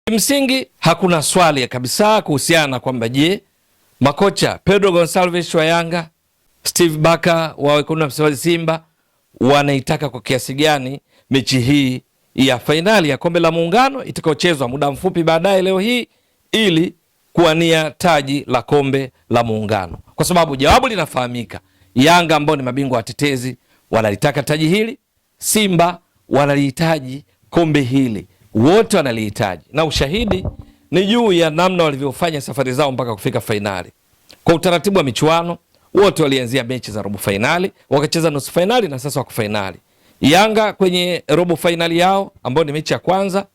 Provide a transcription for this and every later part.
Kimsingi hakuna swali kabisa kuhusiana kwamba je, makocha Pedro Gonçalves wa Yanga, Steve Barker wa Wekundu wa Msimbazi Simba wanaitaka kwa kiasi gani mechi hii ya fainali ya Kombe la Muungano itakayochezwa muda mfupi baadaye leo hii ili kuwania taji la Kombe la Muungano. Kwa sababu jawabu linafahamika. Yanga ambao ni mabingwa watetezi wanalitaka taji hili, Simba wanalihitaji kombe hili. Wote wanalihitaji. Na ushahidi ni juu ya namna walivyofanya safari zao mpaka kufika fainali. Kwa utaratibu wa michuano, wote walianzia mechi za robo fainali, wakacheza nusu fainali na sasa wako fainali. Yanga kwenye robo fainali yao ambao ni mechi ya kwanza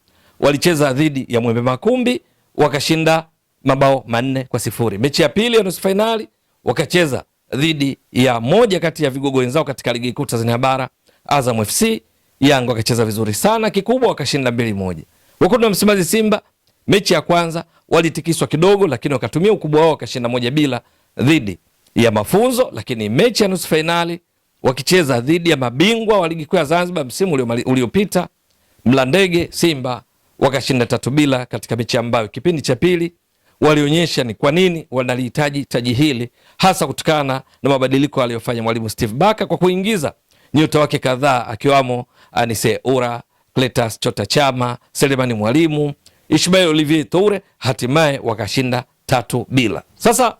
walicheza dhidi ya Mwembe Makumbi, wakashinda mabao 4-0. Mechi ya pili ya nusu fainali wakacheza dhidi ya moja kati ya vigogo wenzao katika ligi kuu Tanzania bara, Azam FC. Yanga wakacheza vizuri sana, kikubwa wakashinda 2-1. Wekundu wa Msimbazi Simba mechi ya kwanza walitikiswa kidogo, lakini wakatumia ukubwa wao wakashinda 1-0 dhidi ya Mafunzo. Lakini mechi ya nusu fainali wakicheza dhidi ya mabingwa wa ligi kuu ya Zanzibar msimu uliopita, Mlandege, Simba wakashinda 3-0 katika mechi ambayo kipindi cha pili walionyesha ni kwa nini wanalihitaji taji hili, hasa kutokana na mabadiliko aliyofanya mwalimu Steve Barker kwa kuingiza nyota wake kadhaa akiwamo Anise Ura, Cletus Chota Chama, Selemani Mwalimu, Ishmael Olivier Toure, hatimaye wakashinda 3-0. Sasa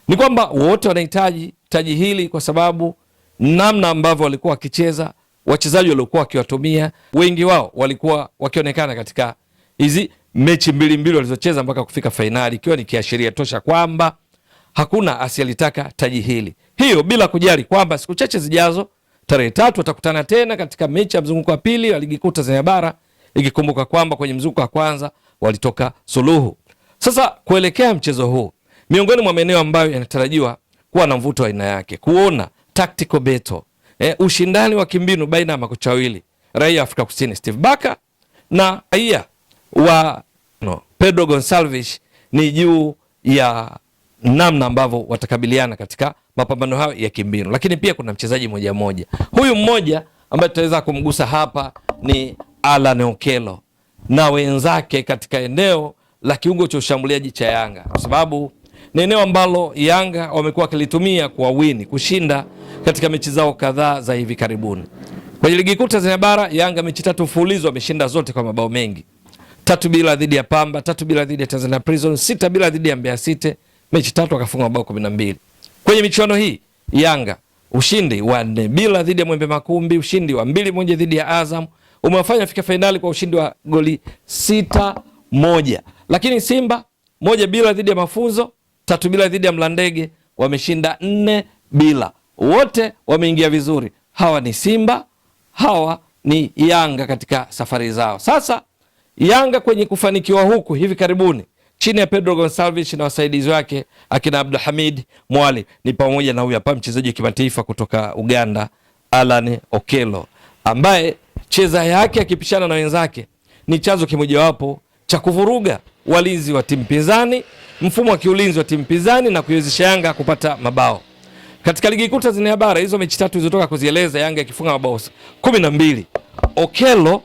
ni kwamba wote wanahitaji taji hili kwa sababu namna ambavyo walikuwa wakicheza, wachezaji waliokuwa wakiwatumia, wengi wao walikuwa wakionekana katika hizi mechi mbili walizocheza mpaka kufika fainali, ikiwa ni kiashiria tosha kwamba hakuna asiyalitaka taji hili. Hiyo bila kujali kwamba siku chache zijazo tarehe 3 watakutana tena katika mechi ya mzunguko wa pili wa ligi kuu Tanzania bara, ikikumbuka kwamba kwenye mzunguko wa kwanza walitoka suluhu. Sasa kuelekea mchezo huu, miongoni mwa maeneo ambayo yanatarajiwa kuwa na mvuto wa aina yake, kuona tactical battle, ushindani wa kimbinu baina ya makocha wawili, raia Afrika Kusini Steve Barker na raia wa Pedro Gonçalves, ni juu ya namna ambavyo watakabiliana katika mapambano hayo ya kimbinu. Lakini pia kuna mchezaji mmoja. Huyu mmoja ambaye tutaweza kumgusa hapa ni Alan Okello na wenzake katika eneo la kiungo cha ushambuliaji cha Yanga, kwa sababu ni eneo ambalo Yanga wamekuwa wakilitumia kwa wini kushinda katika mechi zao kadhaa za hivi karibuni. Kwenye ligi kuu Tanzania bara, Yanga mechi 3 mfululizo wameshinda zote kwa mabao mengi. 3-0 dhidi ya Pamba, 3-0 dhidi ya Tanzania Prison, 6-0 dhidi ya Mbeya City, mechi 3 wakafunga mabao 12. Kwenye michuano hii Yanga ushindi wa 4-0 dhidi ya Mwembe Makumbi, ushindi wa 2-1 dhidi ya Azam umewafanya fika fainali kwa ushindi wa goli 6-1. Lakini Simba 1-0 dhidi ya Mafunzo, 3-0 dhidi ya Mlandege, wameshinda 4-0. Wote wameingia vizuri. Hawa ni Simba, hawa ni Yanga katika safari zao. Sasa Yanga kwenye kufanikiwa huku hivi karibuni chini ya Pedro Gonçalves na wasaidizi wake akina Abdulhamid Mwali, ni pamoja na huyu hapa mchezaji wa kimataifa kutoka Uganda Alan Okello, ambaye cheza yake akipishana na wenzake ni chanzo kimojawapo cha kuvuruga walinzi wa timu pinzani, mfumo wa kiulinzi wa timu pinzani na kuiwezesha Yanga kupata mabao. Katika ligi kuu Tanzania bara, hizo mechi 3 zilizotoka kuzieleza, Yanga ikifunga mabao 12. Okello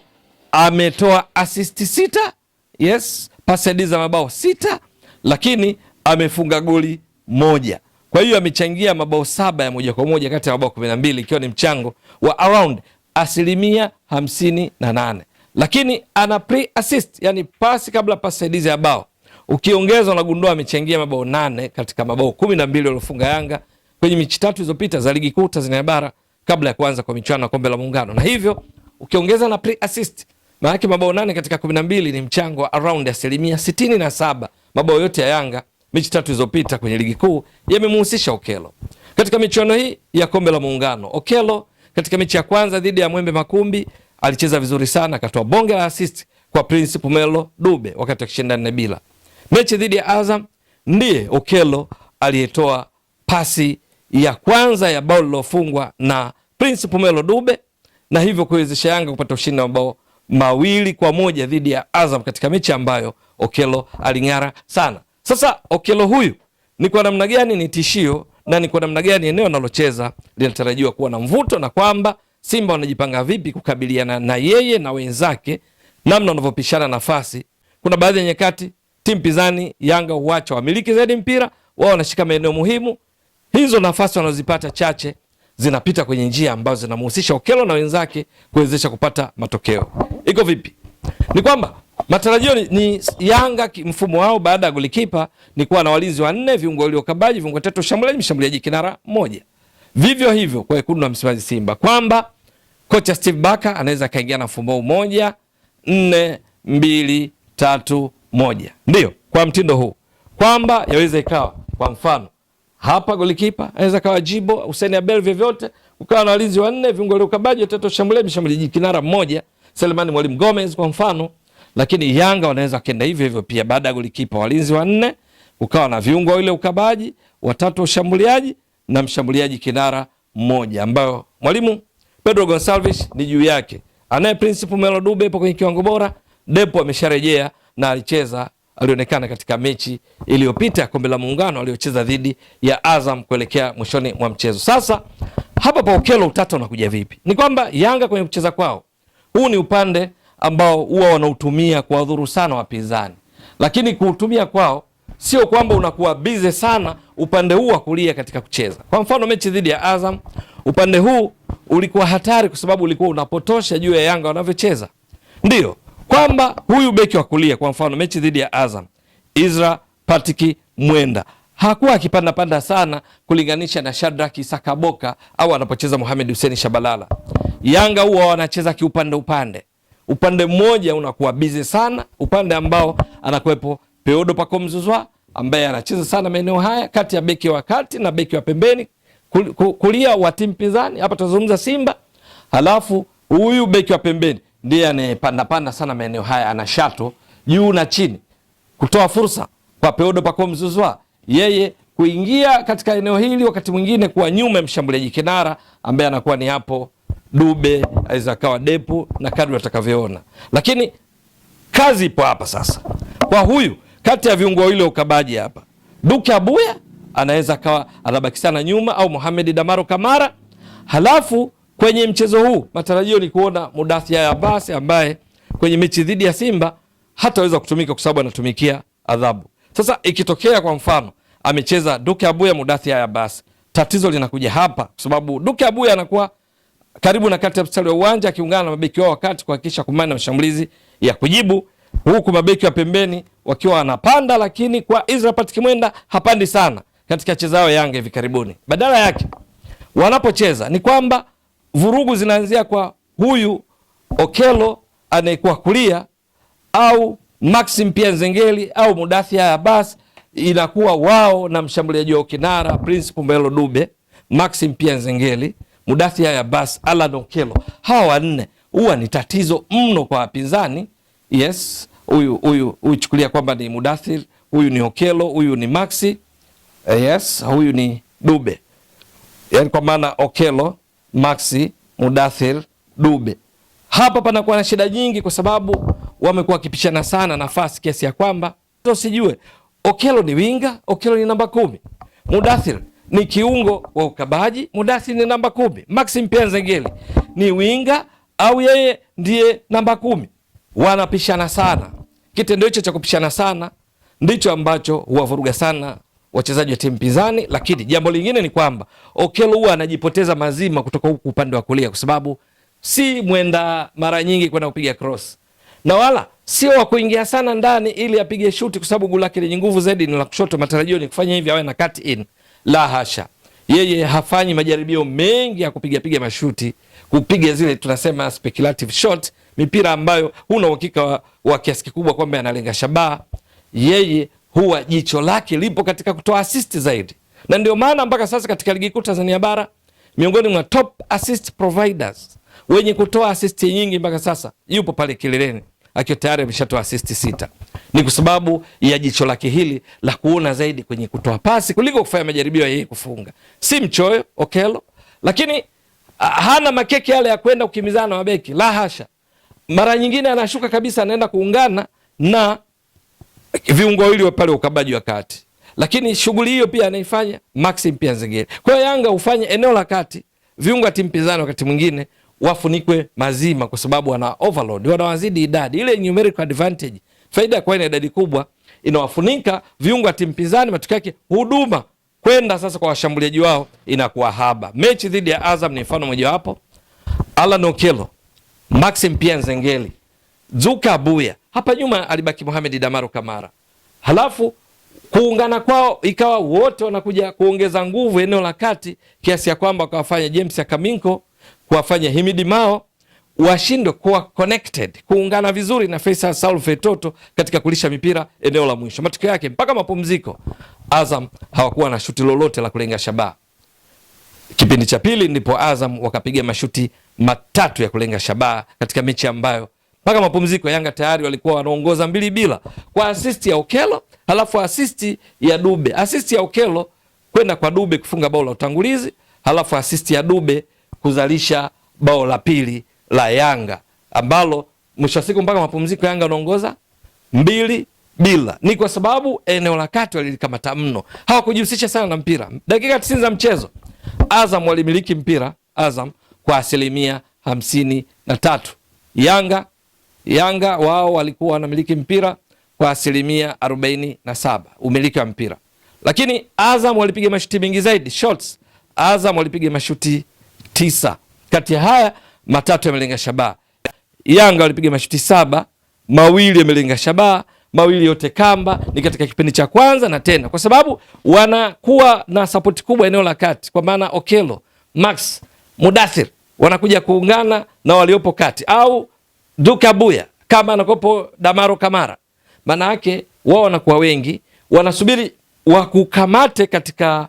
ametoa assist 6, yes, pasi za mabao 6, lakini amefunga goli 1. Kwa hiyo amechangia mabao 7 ya moja kwa moja kati ya mabao 12, ikiwa ni mchango wa around 58%. Lakini ana pre assist, yani pasi kabla pasi ya bao, ukiongeza unagundua amechangia mabao 8 katika mabao 12 waliofunga Yanga kwenye mechi 3 zilizopita za ligi kuu Tanzania bara kabla ya kuanza kwa michuano ya Kombe la Muungano. Na hivyo ukiongeza na pre assist, maana mabao 8 katika 12 ni mchango wa around 67%. Mabao yote ya Yanga mechi 3 zilizopita kwenye ligi kuu yamemhusisha Okello. Katika michuano hii ya Kombe la Muungano, Okello katika mechi ya kwanza dhidi ya Mwembe Makumbi alicheza vizuri sana, akatoa bonge la assist kwa Prince Pumelo Dube wakati akishinda 4-0. Mechi dhidi ya Azam ndiye Okello aliyetoa pasi ya kwanza ya bao lilofungwa na Prince Pumelo Dube, na hivyo kuwezesha Yanga kupata ushindi wa mabao 2-1 dhidi ya Azam katika mechi ambayo Okello aling'ara sana. Sasa Okello huyu ni kwa namna gani ni tishio na ni kwa namna gani eneo analocheza linatarajiwa kuwa na mvuto, na kwamba Simba wanajipanga vipi kukabiliana na yeye na wenzake, namna wanavyopishana nafasi kuna baadhi ya nyakati timu pinzani Yanga huacha wamiliki zaidi mpira, wao wanashika maeneo muhimu. Hizo nafasi wanazozipata chache zinapita kwenye njia ambazo zinamhusisha Okello na wenzake kuwezesha kupata matokeo. Iko vipi? Ni kwamba matarajio ni Yanga mfumo wao baada ya golikipa ni kuwa na walinzi wanne, viungo wawili wakabaji, viungo watatu shambuliaji, mshambuliaji kinara mmoja. Vivyo hivyo kwa wekundu wa Msimbazi Simba, kwamba kocha Steve Barker anaweza kaingia na mfumo mmoja 4-2-3-1. Ndio, kwa mtindo huu kwamba yaweza ikawa kwa mfano hapa golikipa anaweza kawa Jibo Hussein Abel, vyovyote ukawa na walinzi wanne, viungo wawili wakabaji, watatu shambuliaji, mshambuliaji kinara mmoja, Selemani Mwalimu Gomez kwa mfano. Lakini Yanga wanaweza kenda hivyo hivyo pia, baada ya golikipa walinzi wanne, ukawa na viungo wawili ukabaji, watatu ushambuliaji na mshambuliaji kinara mmoja, ambayo mwalimu Pedro Gonçalves ni juu yake. Anaye principal Melo Dube ipo kwenye kiwango bora. Depo amesharejea na alionekana katika mechi iliyopita ya Kombe la Muungano aliocheza dhidi ya Azam kuelekea mwishoni mwa mchezo. Sasa hapa pa Okello utata unakuja vipi? Ni kwamba Yanga kwenye kucheza kwao, huu ni upande ambao huwa wanautumia kuwadhuru sana wapinzani. Lakini kuutumia kwao sio kwamba unakuwa bize sana upande huu wa kulia katika kucheza. Kwa mfano mechi dhidi ya Azam, upande huu ulikuwa hatari kwa sababu ulikuwa unapotosha juu ya Yanga wanavyocheza. Ndio, kwamba huyu beki wa kulia kwa mfano mechi dhidi ya Azam, Izra Patiki Mwenda, hakuwa akipanda panda sana kulinganisha na Shadrack Sakaboka au anapocheza Mohamed Hussein Shabalala. Yanga huwa wanacheza kiupande upande mmoja unakuwa busy sana, upande ambao anakuepo Peodo Pacome Zouzoua ambaye anacheza sana maeneo haya kati ya beki wa kati na beki wa pembeni kulia wa timu pinzani. Hapa tuzungumza Simba. Halafu huyu beki wa pembeni ndiye anayepanda sana maeneo haya, ana shato juu na chini kutoa fursa kwa Peodo Pacome Zouzoua yeye kuingia katika eneo hili, wakati mwingine kuwa nyuma mshambuliaji kinara ambaye anakuwa ni hapo Dube, aweza kawa Depu na kadri atakavyoona. Lakini kazi ipo hapa sasa. Kwa huyu kati ya viungo wawili ukabaji hapa, Duke Abuya anaweza kawa anabaki sana nyuma au Mohamed Damaro Kamara. Halafu kwenye mchezo huu matarajio ni kuona Mudathir Abbas ambaye kwenye mechi dhidi ya Simba hataweza kutumika kwa sababu anatumikia adhabu. Sasa ikitokea kwa mfano amecheza Duke Abuya, Mudathir Abbas, tatizo linakuja hapa kwa sababu Duke Abuya anakuwa karibu na kati ya mstari wa uwanja akiungana na mabeki wao wakati kuhakikisha kumana na mashambulizi ya kujibu, huku mabeki wa pembeni wakiwa wanapanda, lakini kwa Izra Patrick Mwenda hapandi sana katika chezao Yanga hivi karibuni. Badala yake wanapocheza ni kwamba vurugu zinaanzia kwa huyu Okello anayekuwa kulia au Maxim Pia Nzengeli au Mudathir Abbas, inakuwa wao na mshambuliaji wa kinara Principal Melo Dube, Maxim Pia Nzengeli, Mudathir Abbas, Alan Okello. Hawa wanne huwa ni tatizo mno kwa wapinzani. Yes, huyu chukulia kwamba ni Mudathir, huyu ni Okello, huyu ni Maxi, yes, huyu ni Dube. Yaani kwa maana Okello, Maxi, Mudathir, Dube. Hapa panakuwa na shida nyingi kwa sababu wamekuwa wakipishana sana nafasi kiasi ya kwamba usijue Okello ni winga, Okello ni namba 10. Mudathir ni kiungo wa ukabaji, Mudathir ni namba 10. Maxim Pia Nzengeli ni winga au yeye ndiye namba 10. Wanapishana sana. Kitendo hicho cha kupishana sana ndicho ambacho huwavuruga sana wachezaji wa timu pinzani. Lakini jambo lingine ni kwamba Okello huwa anajipoteza mazima kutoka huku upande wa kulia kwa sababu si mwenda mara nyingi kwenda kupiga cross, na wala sio wa kuingia sana ndani ili apige shuti kwa sababu goli lake lenye nguvu zaidi ni la kushoto. Matarajio ni kufanya hivi awe na cut in. La hasha. Yeye hafanyi majaribio mengi ya kupiga mashuti, kupiga zile tunasema speculative shot, mipira ambayo huna uhakika wa kiasi kikubwa kwamba analenga shabaha. Yeye huwa jicho lake lipo katika kutoa assist zaidi. Na ndio maana mpaka sasa katika ligi kuu Tanzania bara miongoni mwa top assist providers wenye kutoa assist nyingi mpaka sasa yupo pale kileleni akiwa tayari ameshatoa assist 6. Ni kwa sababu ya jicho lake hili la kuona zaidi kwenye kutoa pasi kuliko kufanya majaribio yeye kufunga. Si mchoyo Okello, lakini hana makeke yale ya kwenda kukimbizana na mabeki. La hasha. Mara nyingine anashuka kabisa, anaenda kuungana na viungo wawili pale ukabaji wa kati. Lakini shughuli hiyo pia anaifanya Maxim Pia Nzengeli. Kwa hiyo Yanga ufanye eneo la kati, viungo wa timu pinzani wakati mwingine wafunikwe mazima kwa sababu wana overload, wanawazidi idadi. Ile numerical advantage faida ya kuwa na idadi kubwa inawafunika viungo wa timu pinzani, matokeo yake huduma kwenda sasa kwa washambuliaji wao inakuwa haba. Mechi dhidi ya Azam ni mfano mojawapo. Alan Okello, Maxim Pia Nzengeli, Duke Abuya, hapa nyuma alibaki Mohamed Damaro Kamara. Halafu kuungana kwao ikawa wote wanakuja kuongeza nguvu eneo la kati, kiasi ya kwamba wakawafanya James Akaminko, kuwafanya Himidi Mao washindwe kuwa connected, kuungana vizuri na Faisal Salum Fetoto katika kulisha mipira eneo la mwisho. Matokeo yake mpaka mapumziko Azam hawakuwa na shuti lolote la kulenga shabaha. Kipindi cha pili ndipo Azam wakapiga mashuti matatu ya kulenga shabaha katika mechi ambayo mpaka mapumziko Yanga tayari walikuwa wanaongoza 2-0 kwa assist ya Okello, halafu assist ya Dube. Assist ya Okello kwenda kwa Dube kufunga bao la utangulizi, halafu assist ya Dube kuzalisha bao la pili la Yanga ambalo mwisho wa siku mpaka mapumziko Yanga wanaongoza 2-0. Ni kwa sababu eneo la kati walilikamata mno, hawakujihusisha sana na mpira. Dakika 90 za mchezo Azam walimiliki mpira, Azam kwa 53%. Yanga wao walikuwa wanamiliki mpira kwa 47% umiliki wa mpira. Lakini Azam walipiga mashuti mengi zaidi, shots. Azam walipiga mashuti 9. Kati ya haya matatu yamelenga shabaha. Yanga walipiga mashuti 7, 2 yamelenga shabaha, 2 yote kamba. Ni katika kipindi cha kwanza, na tena kwa sababu wanakuwa na support kubwa eneo la kati, kwa maana Okello, Max, Mudathir wanakuja kuungana na waliopo kati, au Duke Abuya kama anakopo Damaro Kamara. Maana yake wao wanakuwa wengi, wanasubiri wakukamate katika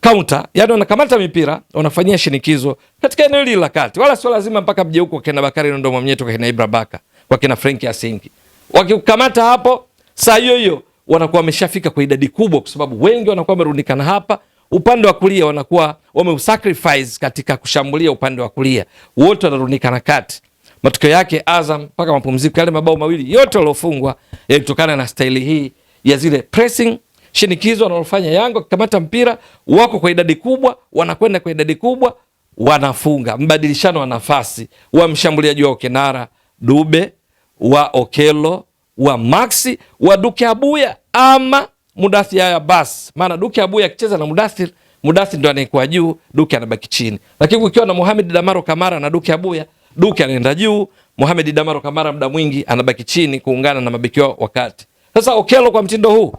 counter, yani wanakamata mipira, wanafanyia shinikizo katika eneo hili la kati. Wala sio lazima mpaka mje huko kina Bakari Nondo Mwamnyeto, kina Ibra Baka, kwa kina Frank Asingi. Wakikamata hapo, saa hiyo hiyo wanakuwa wameshafika kwa idadi kubwa, kwa sababu wengi wanakuwa wamerundikana hapa. Upande wa kulia wanakuwa wameusacrifice katika kushambulia upande wa kulia, wote wanarundikana kati. Matokeo yake Azam mpaka mapumziko yale mabao 2 yote waliofungwa yalitokana na staili hii ya zile pressing, shinikizo wanalofanya Yanga. Wakikamata mpira wako kwa idadi kubwa, wanakwenda kwa idadi kubwa, wanafunga. Mbadilishano wa nafasi wa mshambuliaji wa Okenara, Dube, wa Okello, wa Maxi, wa Duke Abuya ama Mudathir. Haya basi, maana Duke Abuya akicheza na Mudathir, Mudathir ndo anayekuwa juu, Duke anabaki chini. Lakini ukiwa na Mohamed Damaro Kamara na Duke Abuya, Duke anaenda juu, Mohamed Damaro Kamara muda mwingi anabaki chini kuungana na mabeki wao wakati. Sasa Okello kwa mtindo huu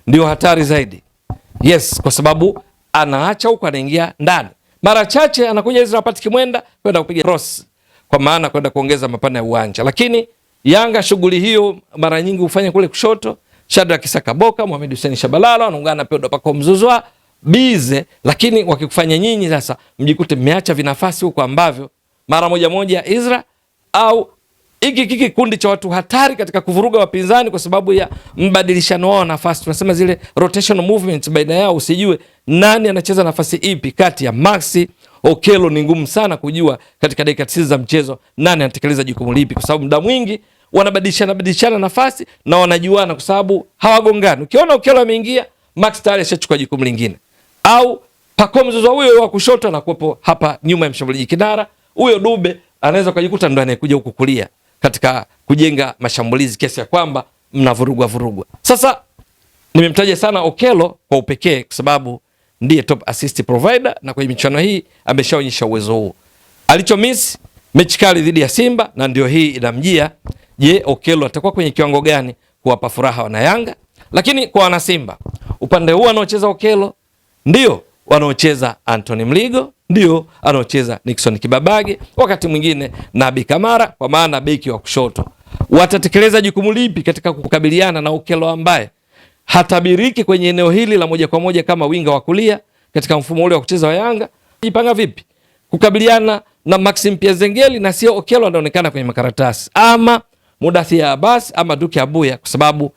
ndio hatari zaidi. Yes, kwa sababu anaacha huko anaingia ndani. Mara chache anakuja Israel Patrick Mwenda kwenda kupiga cross, kwa maana kwenda kuongeza mapana ya uwanja. Lakini Yanga shughuli hiyo mara nyingi hufanya kule kushoto. Shadrack Kisaka Boka, Mohamed Hussein Shabalala wanaungana na Pedro Pako Mzuzwa bize, lakini wakikufanya nyinyi sasa mjikute mmeacha vinafasi huko ambavyo mara moja Israel au hiki kikundi cha watu hatari katika kuvuruga wapinzani kwa sababu ya mbadilishano wao nafasi. Tunasema zile rotational movements baina yao, usijue nani anacheza nafasi ipi kati ya Maxi, Okello. Ni ngumu sana kujua katika dakika 90 za mchezo nani anatekeleza jukumu lipi, kwa sababu muda mwingi wanabadilishana nafasi na wanajuana kwa sababu hawagongani. Ukiona Okello ameingia, Max tayari ashachukua jukumu lingine, au Pacome Zouzoua huyo wa kushoto anakuwepo hapa nyuma ya mshambuliaji kinara, huyo Dube anaweza kujikuta ndo anayekuja huku kulia katika kujenga mashambulizi, kiasi ya kwamba mnavurugwa. Sasa nimemtaja sana Okello kwa upekee kwa sababu ndiye top assist provider, na kwenye michuano hii ameshaonyesha uwezo huo. Alichomiss mechi kali dhidi ya Simba, na ndio hii inamjia. Je, Okello atakuwa kwenye kiwango gani kuwapa furaha wana Yanga? Lakini kwa wana Simba, upande huu anaocheza Okello ndio wanaocheza Anthony Mligo, ndio anaocheza Nixon Kibabage, wakati mwingine Nabi Kamara, kwa maana beki wa kushoto. Watatekeleza jukumu lipi katika kukabiliana na Okello ambaye hatabiriki kwenye eneo hili la moja kwa moja kama winga wa kulia katika mfumo ule wa kucheza wa Yanga? Jipanga vipi kukabiliana na Maxim Pia Nzengeli na sio Okello anaonekana kwenye makaratasi, ama Mudathir Abbas ama Duke Abuya, kwa sababu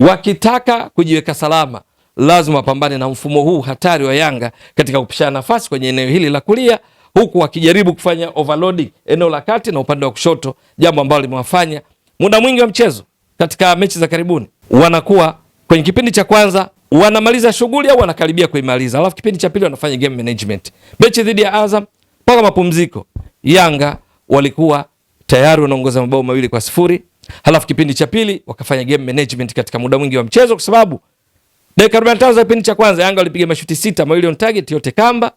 wakitaka kujiweka salama lazima wapambane na mfumo huu hatari wa Yanga katika kupishana nafasi kwenye eneo hili la kulia, huku wakijaribu kufanya overloading eneo la kati na upande wa kushoto, jambo ambalo limewafanya muda mwingi wa mchezo katika mechi za karibuni wanakuwa kwenye kipindi cha kwanza wanamaliza shughuli au wanakaribia kuimaliza, alafu kipindi cha pili wanafanya game management. Mechi dhidi ya Azam mpaka mapumziko Yanga walikuwa tayari wanaongoza mabao 2-0. Halafu kipindi cha pili wakafanya game management katika muda mwingi wa mchezo, kwa sababu dakika 45 za kipindi cha kwanza Yanga walipiga mashuti 6, mawili on target, yote kamba.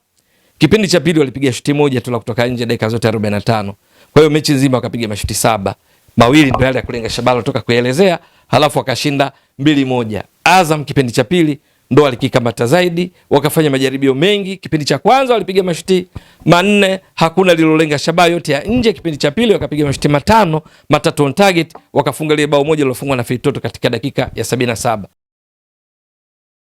Kipindi cha pili walipiga shuti moja tu la kutoka nje dakika zote 45. Kwa hiyo mechi nzima wakapiga mashuti 7. Mawili ndio yale ya kulenga shabaha kutoka kuelezea, halafu wakashinda 2-1. Azam kipindi cha pili ndo walikikamata zaidi, wakafanya majaribio mengi. Kipindi cha kwanza walipiga mashuti 4, hakuna lilolenga shabaha, yote ya nje. Kipindi cha pili wakapiga mashuti 5, 3 on target, wakafunga ile bao moja lilofungwa na Feitoto katika dakika ya 77.